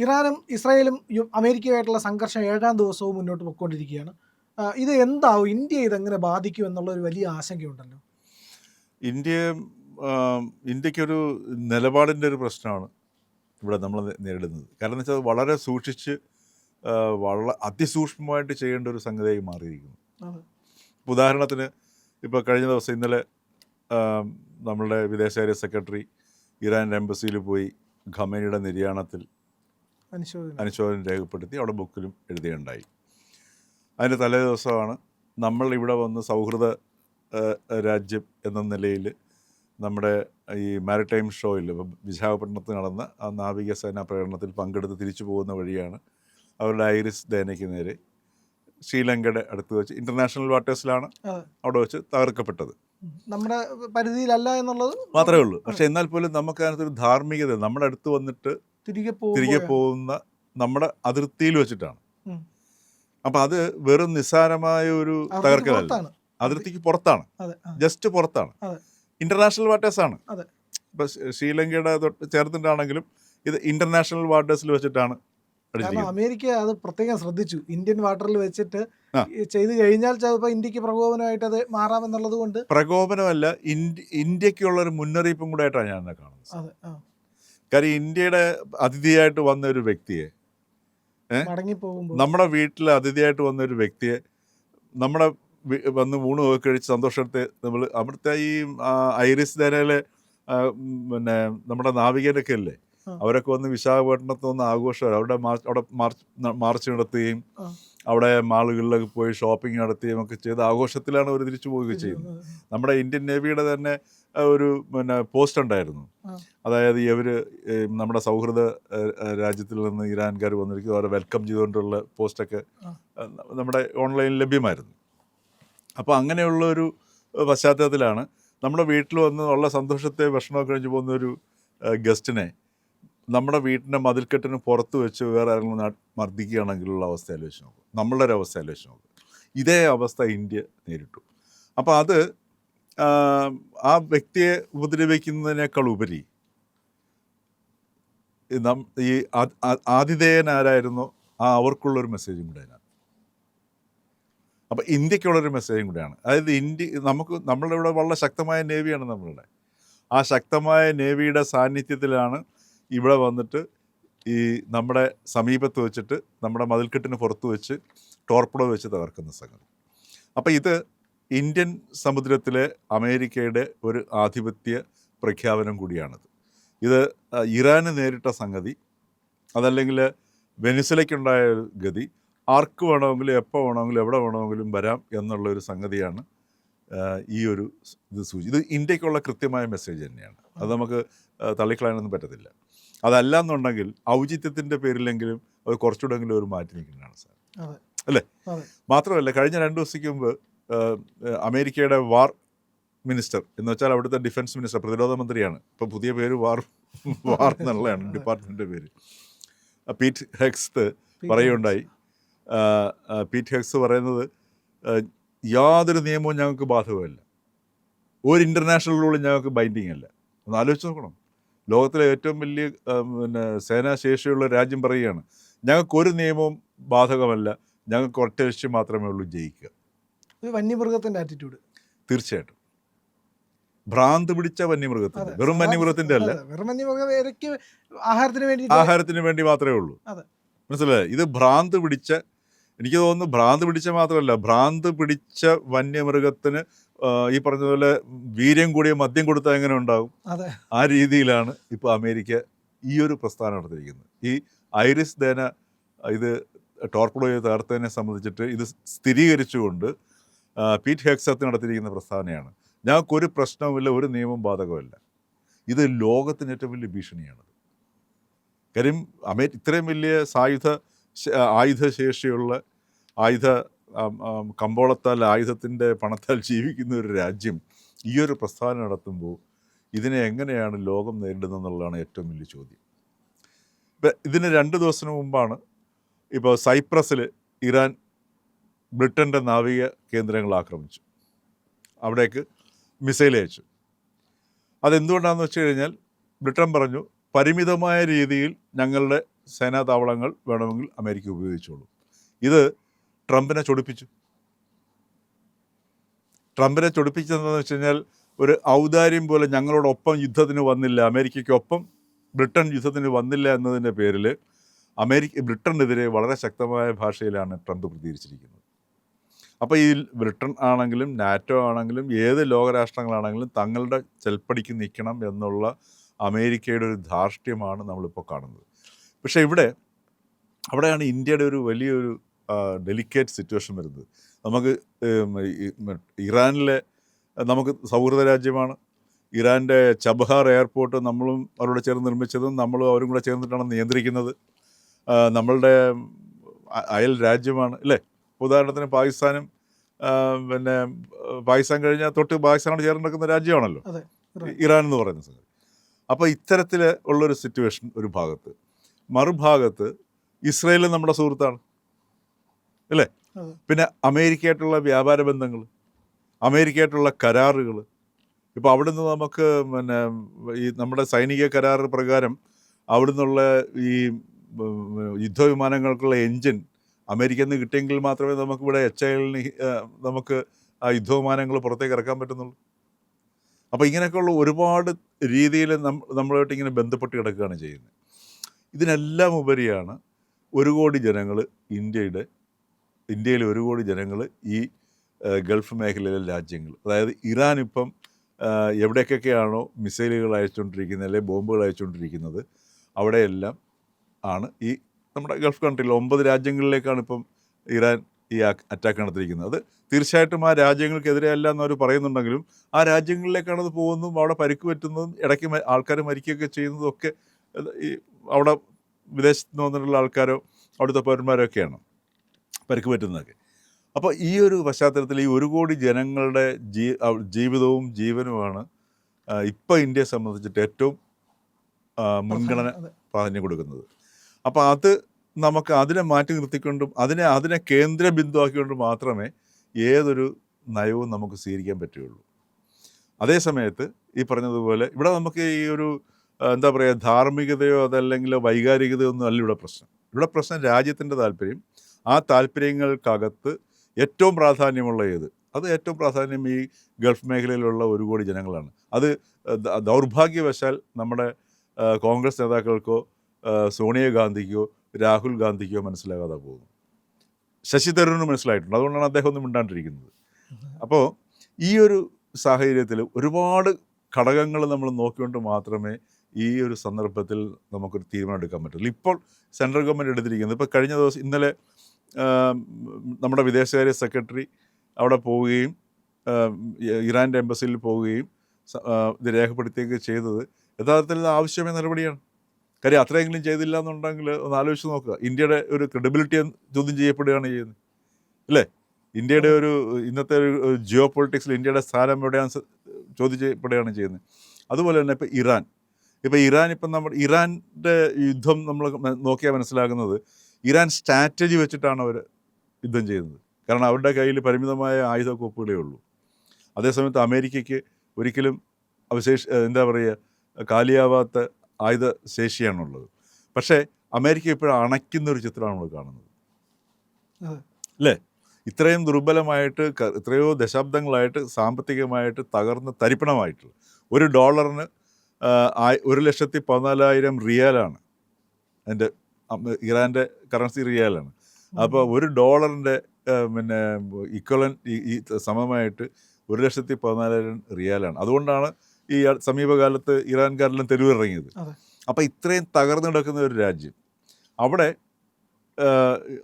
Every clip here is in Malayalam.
ഇറാനും ഇസ്രായേലും അമേരിക്കയുമായിട്ടുള്ള സംഘർഷം 7ാം ദിവസവും മുന്നോട്ട് പോയിക്കൊണ്ടിരിക്കുകയാണ്. ഇത് എന്താവും, ഇന്ത്യയെ ഇതെങ്ങനെ ബാധിക്കും എന്നുള്ളൊരു വലിയ ആശങ്കയുണ്ടല്ലോ. ഇന്ത്യക്കൊരു നിലപാടിൻ്റെ ഒരു പ്രശ്നമാണ് ഇവിടെ നമ്മൾ നേരിടുന്നത്. കാരണം എന്ന് വെച്ചാൽ വളരെ സൂക്ഷിച്ച് വളരെ അതിസൂക്ഷ്മമായിട്ട് ചെയ്യേണ്ട ഒരു സംഗതിയായി മാറിയിരിക്കുന്നു. ഉദാഹരണത്തിന് ഇപ്പോൾ കഴിഞ്ഞ ദിവസം ഇന്നലെ നമ്മളുടെ വിദേശകാര്യ സെക്രട്ടറി ഇറാൻ എംബസിയിൽ പോയി ഖമേനിയുടെ നിര്യാണത്തിൽ അനുശോചനം രേഖപ്പെടുത്തി അവിടെ ബുക്കിലും എഴുതുകയുണ്ടായി. അതിൻ്റെ തലേ ദിവസമാണ് നമ്മൾ ഇവിടെ വന്ന് സൗഹൃദ രാജ്യം എന്ന നിലയിൽ നമ്മുടെ ഈ മാരിടൈം ഷോയിൽ വിശാഖപട്ടണത്ത് നടന്ന ആ നാവികസേനാ പ്രകടനത്തിൽ പങ്കെടുത്ത് തിരിച്ചു പോകുന്ന വഴിയാണ് അവരുടെ ഐറിസ് ദേനയ്ക്ക് നേരെ ശ്രീലങ്കയുടെ അടുത്ത് വെച്ച് ഇൻ്റർനാഷണൽ വാട്ടേഴ്സിലാണ് അവിടെ വെച്ച് തകർക്കപ്പെട്ടത്. നമ്മുടെ പരിധിയിലല്ല എന്നുള്ളത് മാത്രമേ ഉള്ളൂ. പക്ഷെ എന്നാൽ പോലും നമുക്ക് അതിനകത്തൊരു ധാർമ്മികത, നമ്മുടെ അടുത്ത് വന്നിട്ട് തിരികെ പോകുന്ന നമ്മുടെ അതിർത്തിയിൽ വെച്ചിട്ടാണ്. അപ്പം അത് വെറും നിസ്സാരമായ ഒരു തകർക്കലല്ല, അതിർത്തിക്ക് പുറത്താണ്, ജസ്റ്റ് പുറത്താണ്, ഇന്റർനാഷണൽ വാട്ടേഴ്സാണ്. ഇപ്പം ശ്രീലങ്കയുടെ തൊട്ട് ചേർത്തിട്ടാണെങ്കിലും ഇത് ഇന്റർനാഷണൽ വാട്ടേഴ്സിൽ വെച്ചിട്ടാണ്. അമേരിക്ക അത് പ്രത്യേകം ശ്രദ്ധിച്ചു, ഇന്ത്യൻ വാട്ടറിൽ വെച്ചിട്ട് ചെയ്തു കഴിഞ്ഞാൽ ചിലപ്പോൾ ഇന്ത്യക്ക് പ്രകോപനമായിട്ട് അത് മാറാമെന്നുള്ളത് കൊണ്ട്. പ്രകോപനമല്ല, ഇന്ത്യക്കുള്ളൊരു മുന്നറിയിപ്പും കൂടെ ആയിട്ടാണ് ഞാൻ എന്നെ കാണുന്നത്. കാര്യം ഇന്ത്യയുടെ അതിഥിയായിട്ട് വന്ന ഒരു വ്യക്തിയെ, നമ്മുടെ വീട്ടിൽ അതിഥിയായിട്ട് വന്ന ഒരു വ്യക്തിയെ നമ്മുടെ വന്ന് ഊണ് കഴിച്ച് സന്തോഷത്തെ നമ്മൾ അവിടുത്തെ ഈ ഐറിസ് ദേനയിലെ പിന്നെ നമ്മുടെ നാവികരൊക്കെ അല്ലേ, അവരൊക്കെ വന്ന് വിശാഖപട്ടണത്ത് വന്ന് ആഘോഷം, അവിടെ മാർച്ച് നടത്തുകയും അവിടെ മാളുകളിലൊക്കെ പോയി ഷോപ്പിംഗ് നടത്തുകയും ഒക്കെ ചെയ്ത് ആഘോഷത്തിലാണ് അവർ തിരിച്ചു പോവുകയും ചെയ്യുന്നത്. നമ്മുടെ ഇന്ത്യൻ നേവിയുടെ തന്നെ ഒരു പോസ്റ്റ് ഉണ്ടായിരുന്നു. അതായത് ഇവർ നമ്മുടെ സൗഹൃദ രാജ്യത്തിൽ നിന്ന് ഇറാൻകാർ വന്നിരിക്കും, അവരെ വെൽക്കം ചെയ്തുകൊണ്ടുള്ള പോസ്റ്റൊക്കെ നമ്മുടെ ഓൺലൈനിൽ ലഭ്യമായിരുന്നു. അപ്പോൾ അങ്ങനെയുള്ള ഒരു പശ്ചാത്തലത്തിലാണ് നമ്മുടെ വീട്ടിൽ വന്ന് ഉള്ള സന്തോഷത്തെ ഭക്ഷണമൊക്കെ കഴിഞ്ഞ് പോകുന്ന ഒരു ഗസ്റ്റിനെ നമ്മുടെ വീട്ടിൻ്റെ മതിൽക്കെട്ടിന് പുറത്ത് വെച്ച് വേറെ ആരെങ്കിലും മർദ്ദിക്കുകയാണെങ്കിലുള്ള അവസ്ഥ ആലോചിച്ച് നോക്കും, നമ്മളുടെ ഒരു അവസ്ഥ ആലോചിച്ച് നോക്കും. ഇതേ അവസ്ഥ ഇന്ത്യ നേരിട്ടു. അപ്പോൾ അത് ആ വ്യക്തിയെ ഉപദ്രവിക്കുന്നതിനേക്കാൾ ഉപരി ഈ ആതിഥേയനാരായിരുന്നോ അവർക്കുള്ളൊരു മെസ്സേജും കൂടെ അതിനകത്ത്. അപ്പം ഇന്ത്യക്കുള്ളൊരു മെസ്സേജും കൂടെയാണ്. അതായത് നമ്മളുടെ ഇവിടെ വളരെ ശക്തമായ നേവിയാണ് നമ്മളുടെ. ആ ശക്തമായ നേവിയുടെ സാന്നിധ്യത്തിലാണ് ഇവിടെ വന്നിട്ട് ഈ നമ്മുടെ സമീപത്ത് വെച്ചിട്ട് നമ്മുടെ മതിൽക്കെട്ടിന് പുറത്ത് വെച്ച് ടോർപ്പിഡോ വെച്ച് തകർക്കുന്ന സംഗതി. അപ്പം ഇത് ഇന്ത്യൻ സമുദ്രത്തിലെ അമേരിക്കയുടെ ഒരു ആധിപത്യ പ്രഖ്യാപനം കൂടിയാണിത്. ഇത് ഇറാന് നേരിട്ട സംഗതി, അതല്ലെങ്കിൽ വെനിസ്വലയ്ക്കുണ്ടായ ഒരു ഗതി, ആർക്ക് വേണമെങ്കിലും എപ്പോൾ വേണമെങ്കിലും എവിടെ വേണമെങ്കിലും വരാം എന്നുള്ളൊരു സംഗതിയാണ് ഈ ഒരു ഇത് ഇന്ത്യക്കുള്ള കൃത്യമായ മെസ്സേജ് തന്നെയാണ്. അത് നമുക്ക് തള്ളിക്കളയാനൊന്നും പറ്റത്തില്ല. അതല്ല എന്നുണ്ടെങ്കിൽ ഔചിത്യത്തിൻ്റെ പേരിലെങ്കിലും അത് കുറച്ചുകൂടെങ്കിലും ഒരു മാറ്റി നിൽക്കുന്നതാണ് സാർ, അല്ലേ? മാത്രമല്ല, കഴിഞ്ഞ 2 ദിവസത്തേക്ക് മുമ്പ് അമേരിക്കയുടെ വാർ മിനിസ്റ്റർ എന്ന് വെച്ചാൽ അവിടുത്തെ ഡിഫൻസ് മിനിസ്റ്റർ, പ്രതിരോധ മന്ത്രിയാണ്, ഇപ്പോൾ പുതിയ പേര് വാർ എന്നുള്ളതാണ് ഡിപ്പാർട്ട്മെൻറ്റിൻ്റെ പേര്, പീറ്റ് ഹെക്സ് പറയുകയുണ്ടായി. പീറ്റ് ഹെക്സ് പറയുന്നത് യാതൊരു നിയമവും ഞങ്ങൾക്ക് ബാധകമല്ല, ഒരു ഇൻ്റർനാഷണൽ റൂളും ഞങ്ങൾക്ക് ബൈൻഡിങ് അല്ല. ഒന്ന് ആലോചിച്ച് നോക്കണം, ലോകത്തിലെ ഏറ്റവും വലിയ സേനാശേഷിയുള്ള രാജ്യം പറയുകയാണ് ഞങ്ങൾക്കൊരു നിയമവും ബാധകമല്ല, ഞങ്ങൾക്ക് ഒറ്റ ലക്ഷ്യം മാത്രമേ ഉള്ളൂ, ജയിക്കുക. വന്യമൃഗത്തിൻ്റെ ആറ്റിറ്റ്യൂഡ്. തീർച്ചയായിട്ടും ഭ്രാന്ത് പിടിച്ച വന്യമൃഗത്തിൻ്റെ, വെറും വന്യമൃഗത്തിൻ്റെ അല്ല, ആഹാരത്തിന് വേണ്ടി മാത്രമേ ഉള്ളൂ. മനസ്സിലായി? ഇത് ഭ്രാന്ത് പിടിച്ച, എനിക്ക് തോന്നുന്നു ഭ്രാന്ത് പിടിച്ച മാത്രമല്ല, ഭ്രാന്ത് പിടിച്ച വന്യമൃഗത്തിന് ഈ പറഞ്ഞതുപോലെ വീര്യം കൂടിയ മദ്യം കൊടുത്താൽ എങ്ങനെ ഉണ്ടാകും, ആ രീതിയിലാണ് ഇപ്പോൾ അമേരിക്ക ഈ ഒരു പ്രസ്ഥാനം നടത്തിയിരിക്കുന്നത്. ഈ ഐറിസ് ദേന ഇത് ടോർപ്പിഡോ തകർത്തതിനെ സംബന്ധിച്ചിട്ട് ഇത് സ്ഥിരീകരിച്ചുകൊണ്ട് പീറ്റ് ഹെക്സത്ത് നടത്തിയിരിക്കുന്ന പ്രസ്താവനയാണ് ഞങ്ങൾക്കൊരു പ്രശ്നവുമില്ല, ഒരു നിയമം ബാധകമല്ല. ഇത് ലോകത്തിന് ഏറ്റവും വലിയ ഭീഷണിയാണത്. കാര്യം ഇത്രയും വലിയ ആയുധശേഷിയുള്ള കമ്പോളത്താൽ ആയുധത്തിൻ്റെ പണത്താൽ ജീവിക്കുന്ന ഒരു രാജ്യം ഈ ഒരു പ്രസ്താവന നടത്തുമ്പോൾ ഇതിനെ എങ്ങനെയാണ് ലോകം നേരിടുന്നതെന്നുള്ളതാണ് ഏറ്റവും വലിയ ചോദ്യം. ഇപ്പം ഇതിന് 2 ദിവസത്തിന് മുമ്പാണ് ഇപ്പോൾ സൈപ്രസിൽ ഇറാൻ ബ്രിട്ടൻ്റെ നാവിക കേന്ദ്രങ്ങൾ ആക്രമിച്ചു, അവിടേക്ക് മിസൈൽ അയച്ചു. അതെന്തുകൊണ്ടാണെന്ന് വെച്ച് കഴിഞ്ഞാൽ ബ്രിട്ടൻ പറഞ്ഞു പരിമിതമായ രീതിയിൽ ഞങ്ങളുടെ സേനാ താവളങ്ങൾ വേണമെങ്കിൽ അമേരിക്ക ഉപയോഗിച്ചോളൂ. ഇത് ട്രംപിനെ ചൊടിപ്പിച്ചു. ട്രംപിനെ ചൊടിപ്പിച്ചതെന്ന് വെച്ച് കഴിഞ്ഞാൽ ഒരു ഔദാര്യം പോലെ ഞങ്ങളോടൊപ്പം യുദ്ധത്തിന് വന്നില്ല, അമേരിക്കയ്ക്കൊപ്പം ബ്രിട്ടൻ യുദ്ധത്തിന് വന്നില്ല എന്നതിൻ്റെ പേരിൽ ബ്രിട്ടനെതിരെ വളരെ ശക്തമായ ഭാഷയിലാണ് ട്രംപ് പ്രതികരിച്ചിരിക്കുന്നത്. അപ്പോൾ ഈ ബ്രിട്ടൻ ആണെങ്കിലും നാറ്റോ ആണെങ്കിലും ഏത് ലോകരാഷ്ട്രങ്ങളാണെങ്കിലും തങ്ങളുടെ ചെൽപ്പടിക്ക് നിൽക്കണം എന്നുള്ള അമേരിക്കയുടെ ഒരു ധാർഷ്ട്യമാണ് നമ്മളിപ്പോൾ കാണുന്നത്. പക്ഷേ അവിടെയാണ് ഇന്ത്യയുടെ ഒരു വലിയൊരു ഡെലിക്കേറ്റ് സിറ്റുവേഷൻ വരുന്നത്. നമുക്ക് ഇറാനിലെ നമുക്ക് സൗഹൃദ രാജ്യമാണ്. ഇറാൻ്റെ ചബഹാർ എയർപോർട്ട് നമ്മളും അവരോട് ചേർന്ന് നിർമ്മിച്ചതും നമ്മളും അവരും കൂടെ ചേർന്നിട്ടാണ് നിയന്ത്രിക്കുന്നത്. നമ്മളുടെ അയൽ രാജ്യമാണ് അല്ലേ. ഉദാഹരണത്തിന് പാകിസ്ഥാനും പിന്നെ പാകിസ്ഥാൻ കഴിഞ്ഞാൽ തൊട്ട് പാകിസ്ഥാനോട് ചേർന്ന് നിൽക്കുന്ന രാജ്യമാണല്ലോ ഇറാൻ എന്ന് പറയുന്ന സംഗതി. അപ്പോൾ ഇത്തരത്തിൽ ഉള്ളൊരു സിറ്റുവേഷൻ ഒരു ഭാഗത്ത്. മറുഭാഗത്ത് ഇസ്രയേലും നമ്മുടെ സുഹൃത്താണ് അല്ലേ. പിന്നെ അമേരിക്കയായിട്ടുള്ള വ്യാപാര ബന്ധങ്ങൾ, അമേരിക്കയായിട്ടുള്ള കരാറുകൾ. ഇപ്പോൾ അവിടുന്ന് നമുക്ക് പിന്നെ ഈ നമ്മുടെ സൈനിക കരാർ പ്രകാരം അവിടുന്നുള്ള ഈ യുദ്ധവിമാനങ്ങൾക്കുള്ള എൻജിൻ അമേരിക്കയിൽ നിന്ന് കിട്ടിയെങ്കിൽ മാത്രമേ നമുക്കിവിടെ HALന് നമുക്ക് ആ യുദ്ധവിമാനങ്ങൾ പുറത്തേക്ക് ഇറക്കാൻ പറ്റുന്നുള്ളൂ. അപ്പോൾ ഇങ്ങനെയൊക്കെയുള്ള ഒരുപാട് രീതിയിൽ നമ്മളുമായിട്ട് ഇങ്ങനെ ബന്ധപ്പെട്ട് കിടക്കുകയാണ് ചെയ്യുന്നത്. ഇതിനെല്ലാം ഉപരിയാണ് 1 കോടി ജനങ്ങൾ ഇന്ത്യയിൽ 1 കോടി ജനങ്ങൾ ഈ ഗൾഫ് മേഖലയിലെ രാജ്യങ്ങൾ, അതായത് ഇറാൻ ഇപ്പം എവിടേക്കൊക്കെയാണോ മിസൈലുകൾ അയച്ചുകൊണ്ടിരിക്കുന്നത് അല്ലെങ്കിൽ ബോംബുകൾ അയച്ചുകൊണ്ടിരിക്കുന്നത് അവിടെയെല്ലാം ആണ് ഈ നമ്മുടെ ഗൾഫ് കൺട്രിയിൽ 9 രാജ്യങ്ങളിലേക്കാണ് ഇപ്പം ഇറാൻ ഈ അറ്റാക്ക് നടത്തിയിരിക്കുന്നത്. അത് തീർച്ചയായിട്ടും ആ രാജ്യങ്ങൾക്കെതിരെ അല്ല എന്നവർ പറയുന്നുണ്ടെങ്കിലും ആ രാജ്യങ്ങളിലേക്കാണ് അത് പോകുന്നതും അവിടെ പരിക്ക് പറ്റുന്നതും ഇടയ്ക്ക് ആൾക്കാർ മരിക്കുകയൊക്കെ ചെയ്യുന്നതും ഒക്കെ ഈ അവിടെ വിദേശത്ത് നിന്ന് വന്നിട്ടുള്ള ആൾക്കാരോ അവിടുത്തെ പൗരന്മാരോ ഒക്കെയാണ് പരിക്ക് പറ്റുന്നതൊക്കെ. അപ്പോൾ ഈ ഒരു പശ്ചാത്തലത്തിൽ ഈ 1 കോടി ജനങ്ങളുടെ ജീവിതവും ജീവനുമാണ് ഇപ്പോൾ ഇന്ത്യയെ സംബന്ധിച്ചിട്ട് ഏറ്റവും മുൻഗണന പ്രാധാന്യം കൊടുക്കുന്നത്. അപ്പോൾ അത് നമുക്ക് അതിനെ മാറ്റി നിർത്തിക്കൊണ്ടും അതിനെ കേന്ദ്ര ബിന്ദുവാക്കിക്കൊണ്ട് മാത്രമേ ഏതൊരു നയവും നമുക്ക് സ്വീകരിക്കാൻ പറ്റുകയുള്ളൂ. അതേ സമയത്ത് ഈ പറഞ്ഞതുപോലെ ഇവിടെ നമുക്ക് ഈ ഒരു എന്താ പറയുക ധാർമ്മികതയോ അതല്ലെങ്കിൽ വൈകാരികതയോ ഒന്നും അല്ല ഇവിടെ പ്രശ്നം. ഇവിടെ പ്രശ്നം രാജ്യത്തിൻ്റെ താല്പര്യം. ആ താല്പര്യങ്ങൾക്കകത്ത് ഏറ്റവും പ്രാധാന്യമുള്ള അത് ഏറ്റവും പ്രാധാന്യം ഈ ഗൾഫ് മേഖലയിലുള്ള 1 കോടി ജനങ്ങളാണ്. അത് ദൗർഭാഗ്യവശാൽ നമ്മുടെ കോൺഗ്രസ് നേതാക്കൾക്കോ സോണിയാഗാന്ധിക്കോ രാഹുൽ ഗാന്ധിക്കോ മനസ്സിലാകാതെ പോകുന്നു. ശശി തരൂരിന് മനസ്സിലായിട്ടുണ്ട്. അതുകൊണ്ടാണ് അദ്ദേഹം ഒന്നും മിണ്ടാണ്ടിരിക്കുന്നത്. അപ്പോൾ ഈ ഒരു സാഹചര്യത്തിൽ ഒരുപാട് ഘടകങ്ങൾ നമ്മൾ നോക്കിക്കൊണ്ട് മാത്രമേ ഈ ഒരു സന്ദർഭത്തിൽ നമുക്കൊരു തീരുമാനം എടുക്കാൻ പറ്റുള്ളൂ. ഇപ്പോൾ സെൻട്രൽ ഗവൺമെൻറ് എടുത്തിരിക്കുന്നത്, ഇപ്പോൾ കഴിഞ്ഞ ദിവസം ഇന്നലെ നമ്മുടെ വിദേശകാര്യ സെക്രട്ടറി അവിടെ പോവുകയും ഇറാൻ്റെ എംബസിയിൽ പോവുകയും ഇത് രേഖപ്പെടുത്തുകയൊക്കെ ചെയ്തത് യഥാർത്ഥത്തിൽ ആവശ്യമായ നടപടിയാണ്. കാര്യം അത്രയെങ്കിലും ചെയ്തില്ല എന്നുണ്ടെങ്കിൽ ഒന്ന് ആലോചിച്ച് നോക്കുക. ഇന്ത്യയുടെ ഒരു ക്രെഡിബിലിറ്റി ചോദ്യം ചെയ്യപ്പെടുകയാണ് ചെയ്യുന്നത് അല്ലേ. ഇന്ത്യയുടെ ഒരു ഇന്നത്തെ ഒരു ജിയോ പൊളിറ്റിക്സിൽ ഇന്ത്യയുടെ സ്ഥാനം എവിടെയാണ് ചോദ്യം ചെയ്യപ്പെടുകയാണ് ചെയ്യുന്നത്. അതുപോലെ തന്നെ ഇപ്പോൾ ഇറാൻ ഇപ്പം ഇറാൻ്റെ യുദ്ധം നമ്മൾ നോക്കിയാൽ മനസ്സിലാകുന്നത് ഇറാൻ സ്ട്രാറ്റജി വെച്ചിട്ടാണ് അവർ യുദ്ധം ചെയ്യുന്നത്. കാരണം അവരുടെ കയ്യിൽ പരിമിതമായ ആയുധക്കോപ്പുകളേ ഉള്ളൂ. അതേസമയത്ത് അമേരിക്കയ്ക്ക് ഒരിക്കലും എന്താ പറയുക കാലിയാവാത്ത ആയുധ ശേഷിയാണുള്ളത്. പക്ഷേ അമേരിക്ക ഇപ്പോഴും അണയ്ക്കുന്നൊരു ചിത്രമാണ് നമ്മൾ കാണുന്നത് അല്ലേ. ഇത്രയും ദുർബലമായിട്ട് എത്രയോ ദശാബ്ദങ്ങളായിട്ട് സാമ്പത്തികമായിട്ട് തകർന്ന് തരിപ്പണമായിട്ടുള്ള $1 1,14,000 റിയാലാണ്. അതിൻ്റെ ഇറാൻ്റെ കറൻസി റിയാലാണ്. അപ്പോൾ $1 പിന്നെ ഇക്വലൻ ഈ സമമായിട്ട് 1,14,000 റിയാലാണ്. അതുകൊണ്ടാണ് ഈ സമീപകാലത്ത് ഇറാൻകാരെല്ലാം തെരുവിറങ്ങിയത്. അപ്പോൾ ഇത്രയും തകർന്നു കിടക്കുന്ന ഒരു രാജ്യം അവിടെ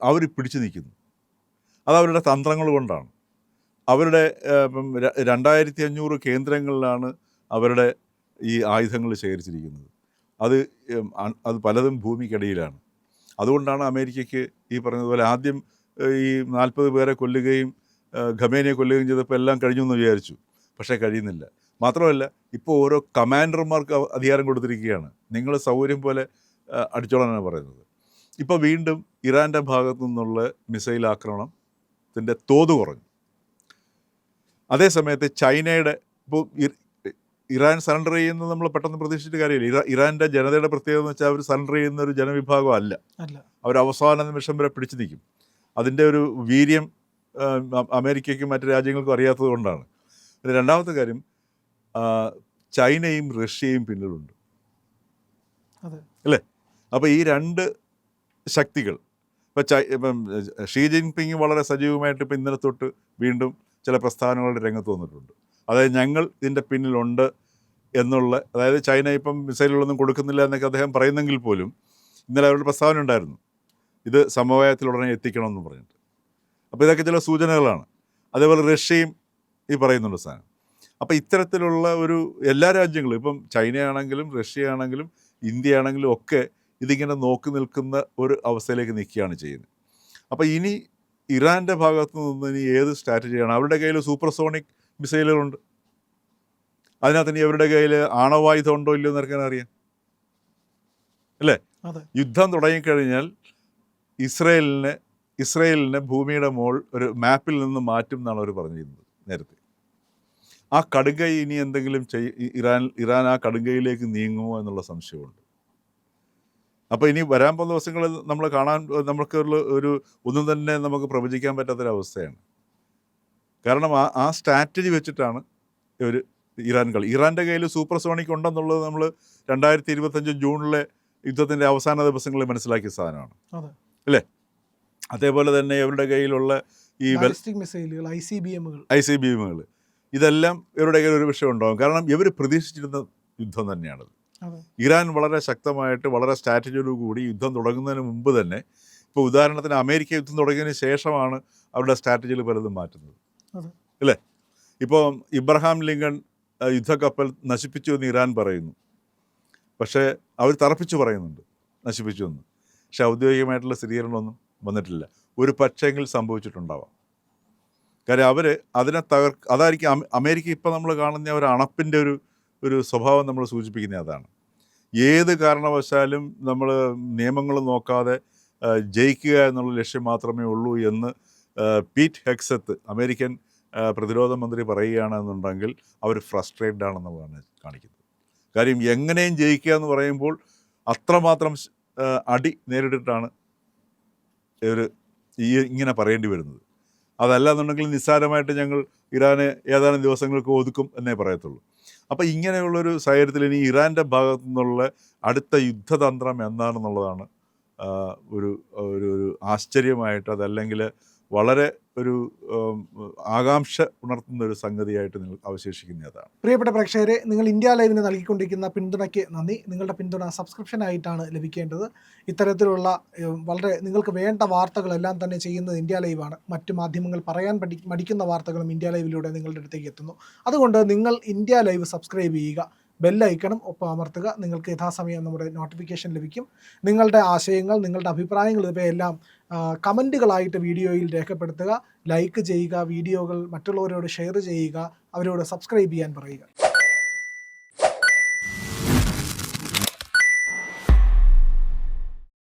അവർ പിടിച്ചു നിൽക്കുന്നു. അതവരുടെ തന്ത്രങ്ങൾ കൊണ്ടാണ്. അവരുടെ 2500 കേന്ദ്രങ്ങളിലാണ് അവരുടെ ഈ ആയുധങ്ങൾ ശേഖരിച്ചിരിക്കുന്നത്. അത് പലതും ഭൂമിക്കടിയിലാണ്. അതുകൊണ്ടാണ് അമേരിക്കയ്ക്ക് ഈ പറഞ്ഞതുപോലെ ആദ്യം ഈ 40 പേരെ കൊല്ലുകയും ഖമേനിയെ കൊല്ലുകയും ചെയ്തപ്പോൾ എല്ലാം കഴിഞ്ഞു എന്ന് വിചാരിച്ചു. പക്ഷേ കഴിയുന്നില്ല. മാത്രമല്ല ഇപ്പോൾ ഓരോ കമാൻഡർമാർക്ക് അധികാരം കൊടുത്തിരിക്കുകയാണ്. നിങ്ങൾ സൗകര്യം പോലെ അടിച്ചോളാനാണ് പറയുന്നത്. ഇപ്പോൾ വീണ്ടും ഇറാൻ്റെ ഭാഗത്തു നിന്നുള്ള മിസൈൽ ആക്രമണത്തിൻ്റെ തോത് കുറഞ്ഞു. അതേസമയത്ത് ചൈനയുടെ ഇപ്പോൾ ഇറാൻ സറണ്ടർ ചെയ്യുന്നത് നമ്മൾ പെട്ടെന്ന് പ്രതീക്ഷിച്ചിട്ട് കാര്യമില്ല. ഇറാൻ്റെ ജനതയുടെ പ്രത്യേകത എന്ന് വെച്ചാൽ അവർ സറണ്ടർ ചെയ്യുന്ന ഒരു ജനവിഭാഗം അല്ല. അവർ അവസാന നിമിഷം വരെ പിടിച്ചു നിൽക്കും. അതിൻ്റെ ഒരു വീര്യം അമേരിക്കയ്ക്കും മറ്റു രാജ്യങ്ങൾക്കും അറിയാത്തത് കൊണ്ടാണ്. രണ്ടാമത്തെ കാര്യം, ചൈനയും റഷ്യയും പിന്നിലുണ്ട് അല്ലേ? അപ്പോൾ ഈ രണ്ട് ശക്തികൾ, ഇപ്പം ഷീ ജിൻപിങ് വളരെ സജീവമായിട്ട് ഇപ്പം ഇന്നലെ തൊട്ട് വീണ്ടും ചില പ്രസ്ഥാനങ്ങളുടെ രംഗത്ത് വന്നിട്ടുണ്ട്. അതായത് ഞങ്ങൾ ഇതിൻ്റെ പിന്നിലുണ്ട് എന്നുള്ള, അതായത് ചൈന ഇപ്പം മിസൈലുകളൊന്നും കൊടുക്കുന്നില്ല എന്നൊക്കെ അദ്ദേഹം പറയുന്നെങ്കിൽ പോലും ഇന്നലെ അവരുടെ പ്രസ്താവന ഉണ്ടായിരുന്നു, ഇത് സമവായത്തിലുടനെ എത്തിക്കണമെന്ന് പറഞ്ഞിട്ട്. അപ്പോൾ ഇതൊക്കെ ചില സൂചനകളാണ്. അതേപോലെ റഷ്യയും ഈ പറയുന്നുണ്ട് സാധനം. അപ്പോൾ ഇത്തരത്തിലുള്ള ഒരു എല്ലാ രാജ്യങ്ങളും, ഇപ്പം ചൈനയാണെങ്കിലും റഷ്യയാണെങ്കിലും ഇന്ത്യയാണെങ്കിലും ഒക്കെ ഇതിങ്ങനെ നോക്കി നിൽക്കുന്ന ഒരു അവസ്ഥയിലേക്ക് നിൽക്കുകയാണ് ചെയ്യുന്നത്. അപ്പോൾ ഇനി ഇറാൻ്റെ ഭാഗത്തു നിന്ന് ഇനി ഏത് സ്ട്രാറ്റജിയാണ്? അവരുടെ കയ്യിൽ സൂപ്പർസോണിക് മിസൈലുകളുണ്ട്. അതിനകത്ത് ഇനി അവരുടെ കയ്യിൽ ആണവായുധം ഉണ്ടോ ഇല്ലയോ എന്നൊക്കെ അറിയാം അല്ലേ? യുദ്ധം തുടങ്ങിക്കഴിഞ്ഞാൽ ഇസ്രയേലിനെ ഭൂമിയുടെ മുകൾ ഒരു മാപ്പിൽ നിന്ന് മാറ്റും എന്നാണ് അവർ പറഞ്ഞിരുന്നത് നേരത്തെ. ആ കടുങ്കൈ ഇനി എന്തെങ്കിലും ഇറാൻ ആ കടുങ്കൈയിലേക്ക് നീങ്ങുമോ എന്നുള്ള സംശയമുണ്ട്. അപ്പോൾ ഇനി വരാൻ പോകുന്ന ദിവസങ്ങളിൽ നമ്മൾ നമുക്കുള്ള ഒരു ഒന്നും തന്നെ നമുക്ക് പ്രവചിക്കാൻ പറ്റാത്തൊരവസ്ഥയാണ്. കാരണം ആ സ്ട്രാറ്റജി വെച്ചിട്ടാണ് ഇറാൻ കളി. ഇറാൻ്റെ കയ്യിൽ സൂപ്പർസോണിക് ഉണ്ടെന്നുള്ളത് നമ്മൾ 2025 ജൂണിലെ യുദ്ധത്തിൻ്റെ അവസാന ദിവസങ്ങളിൽ മനസ്സിലാക്കിയ സാധനമാണ് അല്ലേ? അതേപോലെ തന്നെ ഇവരുടെ കയ്യിലുള്ള ഈ മിസൈലുകൾ, ICBMകൾ, ഇതെല്ലാം ഇവരുടെ കയ്യിൽ ഒരു വിഷയം ഉണ്ടാകും. കാരണം ഇവർ പ്രതീക്ഷിച്ചിരുന്ന യുദ്ധം തന്നെയാണത്. ഇറാൻ വളരെ ശക്തമായിട്ട് വളരെ സ്ട്രാറ്റജിയോടു കൂടി യുദ്ധം തുടങ്ങുന്നതിന് മുമ്പ് തന്നെ, ഇപ്പോൾ ഉദാഹരണത്തിന് അമേരിക്ക യുദ്ധം തുടങ്ങിയതിന് ശേഷമാണ് അവരുടെ സ്ട്രാറ്റജികൾ പലതും മാറ്റുന്നത് അല്ലേ? ഇപ്പോൾ ഇബ്രഹാം ലിങ്കൺ യുദ്ധക്കപ്പൽ നശിപ്പിച്ചു എന്ന് ഇറാൻ പറയുന്നു, പക്ഷേ അവർ തറപ്പിച്ചു പറയുന്നുണ്ട് നശിപ്പിച്ചു എന്ന്. പക്ഷെ ഔദ്യോഗികമായിട്ടുള്ള സ്ഥിരീകരണമൊന്നും വന്നിട്ടില്ല. ഒരു പക്ഷെങ്കിൽ സംഭവിച്ചിട്ടുണ്ടാവാം. കാര്യം അവർ അതിനെ അതായിരിക്കും അമേരിക്ക ഇപ്പം നമ്മൾ കാണുന്ന ഒരു അണപ്പിൻ്റെ ഒരു സ്വഭാവം നമ്മൾ സൂചിപ്പിക്കുന്നത് അതാണ്. ഏത് കാരണവശാലും നമ്മൾ നിയമങ്ങൾ നോക്കാതെ ജയിക്കുക എന്നുള്ള ലക്ഷ്യം മാത്രമേ ഉള്ളൂ എന്ന് പീറ്റ് ഹെക്സത്ത്, അമേരിക്കൻ പ്രതിരോധ മന്ത്രി പറയുകയാണെന്നുണ്ടെങ്കിൽ അവർ ഫ്രസ്ട്രേറ്റഡ് ആണെന്നുള്ളതാണ് കാണിക്കുന്നത്. കാര്യം എങ്ങനെയും ജയിക്കുക എന്ന് പറയുമ്പോൾ അത്രമാത്രം അടി നേരിട്ടിട്ടാണ് ഇങ്ങനെ പറയേണ്ടി വരുന്നത്. അതല്ല എന്നുണ്ടെങ്കിൽ നിസ്സാരമായിട്ട് ഞങ്ങൾ ഇറാനെ ഏതാനും ദിവസങ്ങൾക്ക് ഒതുക്കും എന്നേ പറയത്തുള്ളൂ. അപ്പോൾ ഇങ്ങനെയുള്ളൊരു സാഹചര്യത്തിൽ ഇനി ഇറാൻ്റെ ഭാഗത്തു നിന്നുള്ള അടുത്ത യുദ്ധതന്ത്രം എന്താണെന്നുള്ളതാണ് ഒരു ആശ്ചര്യമായിട്ട്, അതല്ലെങ്കിൽ വളരെ ഒരു ആകാംക്ഷ ഉണർത്തുന്ന ഒരു സംഗതിയായിട്ട് നിങ്ങൾ അവശേഷിക്കുന്നതാണ്. പ്രിയപ്പെട്ട പ്രേക്ഷകരെ, നിങ്ങൾ ഇന്ത്യ ലൈവിന് നൽകിക്കൊണ്ടിരിക്കുന്ന പിന്തുണയ്ക്ക് നന്ദി. നിങ്ങളുടെ പിന്തുണ സബ്സ്ക്രിപ്ഷനായിട്ടാണ് ലഭിക്കേണ്ടത്. ഇത്തരത്തിലുള്ള വളരെ നിങ്ങൾക്ക് വേണ്ട വാർത്തകളെല്ലാം തന്നെ ചെയ്യുന്നത് ഇന്ത്യ ലൈവാണ്. മറ്റു മാധ്യമങ്ങൾ പറയാൻ മടിക്കുന്ന വാർത്തകളും ഇന്ത്യ ലൈവിലൂടെ നിങ്ങളുടെ അടുത്തേക്ക് എത്തുന്നു. അതുകൊണ്ട് നിങ്ങൾ ഇന്ത്യ ലൈവ് സബ്സ്ക്രൈബ് ചെയ്യുക, ബെല്ലൈക്കണം ഒപ്പം അമർത്തുക. നിങ്ങൾക്ക് യഥാസമയം നമ്മുടെ നോട്ടിഫിക്കേഷൻ ലഭിക്കും. നിങ്ങളുടെ ആശയങ്ങൾ, നിങ്ങളുടെ അഭിപ്രായങ്ങൾ ഇവയെല്ലാം കമൻറ്റുകളായിട്ട് വീഡിയോയിൽ രേഖപ്പെടുത്തുക, ലൈക്ക് ചെയ്യുക, വീഡിയോകൾ മറ്റുള്ളവരോട് ഷെയർ ചെയ്യുക, അവരോട് സബ്സ്ക്രൈബ് ചെയ്യാൻ പറയുക.